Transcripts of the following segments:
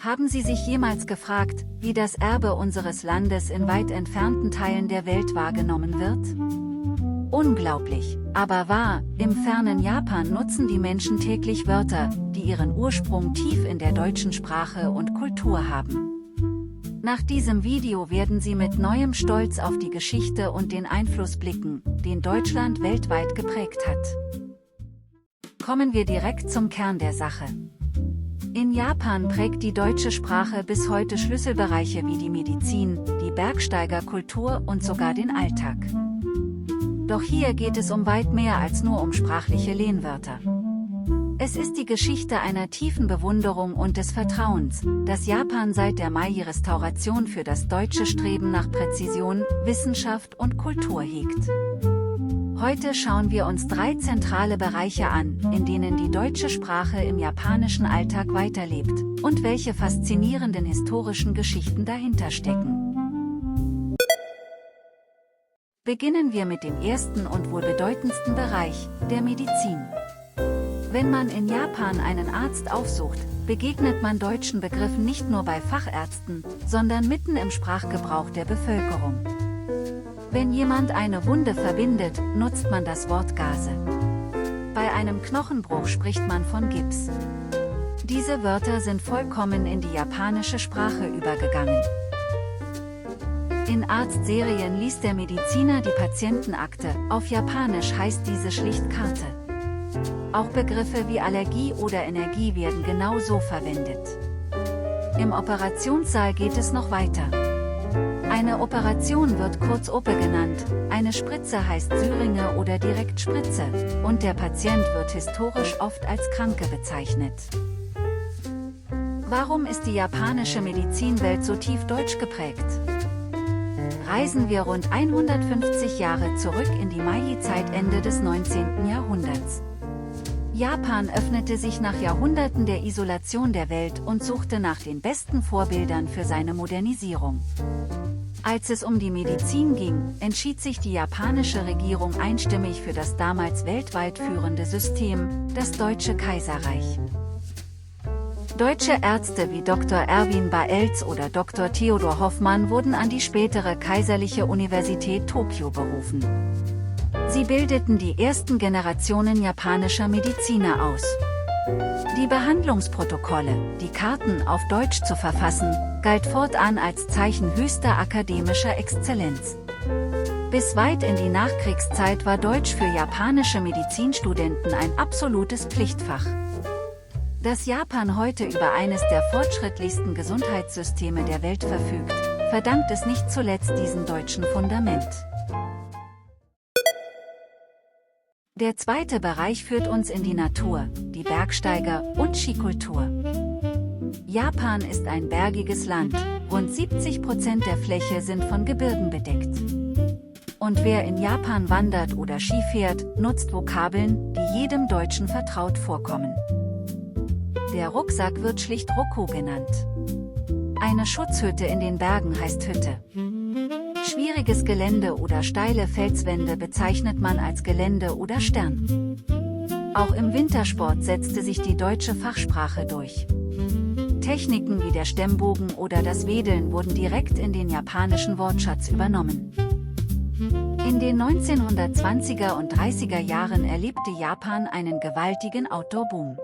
Haben Sie sich jemals gefragt, wie das Erbe unseres Landes in weit entfernten Teilen der Welt wahrgenommen wird? Unglaublich, aber wahr, im fernen Japan nutzen die Menschen täglich Wörter, die ihren Ursprung tief in der deutschen Sprache und Kultur haben. Nach diesem Video werden Sie mit neuem Stolz auf die Geschichte und den Einfluss blicken, den Deutschland weltweit geprägt hat. Kommen wir direkt zum Kern der Sache. In Japan prägt die deutsche Sprache bis heute Schlüsselbereiche wie die Medizin, die Bergsteigerkultur und sogar den Alltag. Doch hier geht es um weit mehr als nur um sprachliche Lehnwörter. Es ist die Geschichte einer tiefen Bewunderung und des Vertrauens, das Japan seit der Meiji-Restauration für das deutsche Streben nach Präzision, Wissenschaft und Kultur hegt. Heute schauen wir uns 3 zentrale Bereiche an, in denen die deutsche Sprache im japanischen Alltag weiterlebt, und welche faszinierenden historischen Geschichten dahinter stecken. Beginnen wir mit dem ersten und wohl bedeutendsten Bereich, der Medizin. Wenn man in Japan einen Arzt aufsucht, begegnet man deutschen Begriffen nicht nur bei Fachärzten, sondern mitten im Sprachgebrauch der Bevölkerung. Wenn jemand eine Wunde verbindet, nutzt man das Wort Gase. Bei einem Knochenbruch spricht man von Gips. Diese Wörter sind vollkommen in die japanische Sprache übergegangen. In Arztserien liest der Mediziner die Patientenakte, auf Japanisch heißt diese schlicht Karte. Auch Begriffe wie Allergie oder Energie werden genau so verwendet. Im Operationssaal geht es noch weiter. Eine Operation wird kurz Ope genannt, eine Spritze heißt Syringe oder direkt Spritze, und der Patient wird historisch oft als Kranke bezeichnet. Warum ist die japanische Medizinwelt so tief deutsch geprägt? Reisen wir rund 150 Jahre zurück in die Meiji-Zeit Ende des 19. Jahrhunderts. Japan öffnete sich nach Jahrhunderten der Isolation der Welt und suchte nach den besten Vorbildern für seine Modernisierung. Als es um die Medizin ging, entschied sich die japanische Regierung einstimmig für das damals weltweit führende System, das Deutsche Kaiserreich. Deutsche Ärzte wie Dr. Erwin Baelz oder Dr. Theodor Hoffmann wurden an die spätere Kaiserliche Universität Tokio berufen. Sie bildeten die ersten Generationen japanischer Mediziner aus. Die Behandlungsprotokolle, die Karten auf Deutsch zu verfassen, galt fortan als Zeichen höchster akademischer Exzellenz. Bis weit in die Nachkriegszeit war Deutsch für japanische Medizinstudenten ein absolutes Pflichtfach. Dass Japan heute über eines der fortschrittlichsten Gesundheitssysteme der Welt verfügt, verdankt es nicht zuletzt diesem deutschen Fundament. Der zweite Bereich führt uns in die Natur, die Bergsteiger- und Skikultur. Japan ist ein bergiges Land, rund 70% der Fläche sind von Gebirgen bedeckt. Und wer in Japan wandert oder Ski fährt, nutzt Vokabeln, die jedem Deutschen vertraut vorkommen. Der Rucksack wird schlicht Rokko genannt. Eine Schutzhütte in den Bergen heißt Hütte. Schwieriges Gelände oder steile Felswände bezeichnet man als Gelände oder Stern. Auch im Wintersport setzte sich die deutsche Fachsprache durch. Techniken wie der Stemmbogen oder das Wedeln wurden direkt in den japanischen Wortschatz übernommen. In den 1920er und 30er Jahren erlebte Japan einen gewaltigen Outdoor-Boom.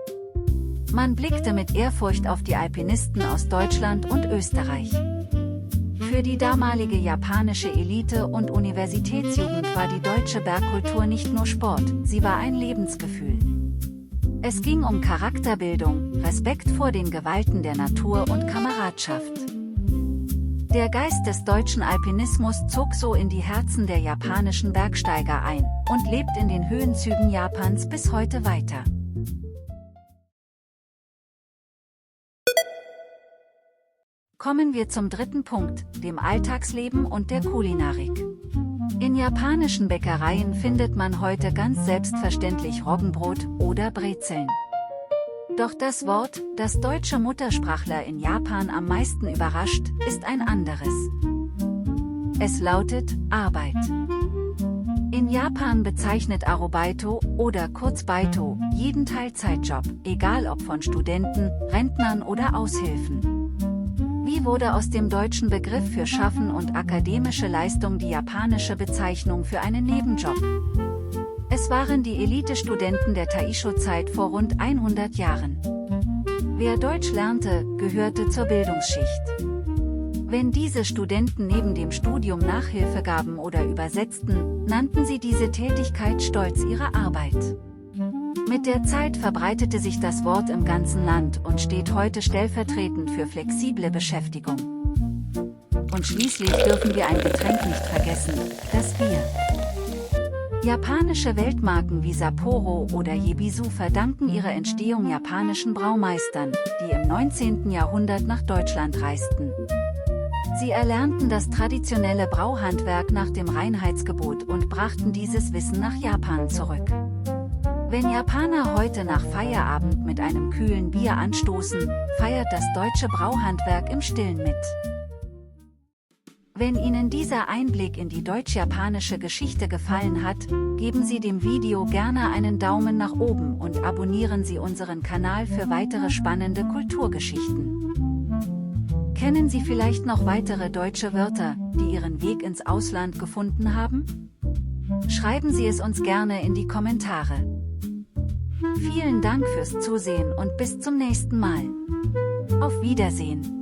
Man blickte mit Ehrfurcht auf die Alpinisten aus Deutschland und Österreich. Für die damalige japanische Elite und Universitätsjugend war die deutsche Bergkultur nicht nur Sport, sie war ein Lebensgefühl. Es ging um Charakterbildung, Respekt vor den Gewalten der Natur und Kameradschaft. Der Geist des deutschen Alpinismus zog so in die Herzen der japanischen Bergsteiger ein und lebt in den Höhenzügen Japans bis heute weiter. Kommen wir zum dritten Punkt, dem Alltagsleben und der Kulinarik. In japanischen Bäckereien findet man heute ganz selbstverständlich Roggenbrot oder Brezeln. Doch das Wort, das deutsche Muttersprachler in Japan am meisten überrascht, ist ein anderes. Es lautet Arbeit. In Japan bezeichnet Arubaito oder kurz Baito jeden Teilzeitjob, egal ob von Studenten, Rentnern oder Aushilfen. Nie wurde aus dem deutschen Begriff für Schaffen und akademische Leistung die japanische Bezeichnung für einen Nebenjob. Es waren die Elite-Studenten der Taisho-Zeit vor rund 100 Jahren. Wer Deutsch lernte, gehörte zur Bildungsschicht. Wenn diese Studenten neben dem Studium Nachhilfe gaben oder übersetzten, nannten sie diese Tätigkeit stolz ihre Arbeit. Mit der Zeit verbreitete sich das Wort im ganzen Land und steht heute stellvertretend für flexible Beschäftigung. Und schließlich dürfen wir ein Getränk nicht vergessen, das Bier. Japanische Weltmarken wie Sapporo oder Jebisu verdanken ihre Entstehung japanischen Braumeistern, die im 19. Jahrhundert nach Deutschland reisten. Sie erlernten das traditionelle Brauhandwerk nach dem Reinheitsgebot und brachten dieses Wissen nach Japan zurück. Wenn Japaner heute nach Feierabend mit einem kühlen Bier anstoßen, feiert das deutsche Brauhandwerk im Stillen mit. Wenn Ihnen dieser Einblick in die deutsch-japanische Geschichte gefallen hat, geben Sie dem Video gerne einen Daumen nach oben und abonnieren Sie unseren Kanal für weitere spannende Kulturgeschichten. Kennen Sie vielleicht noch weitere deutsche Wörter, die ihren Weg ins Ausland gefunden haben? Schreiben Sie es uns gerne in die Kommentare. Vielen Dank fürs Zusehen und bis zum nächsten Mal. Auf Wiedersehen.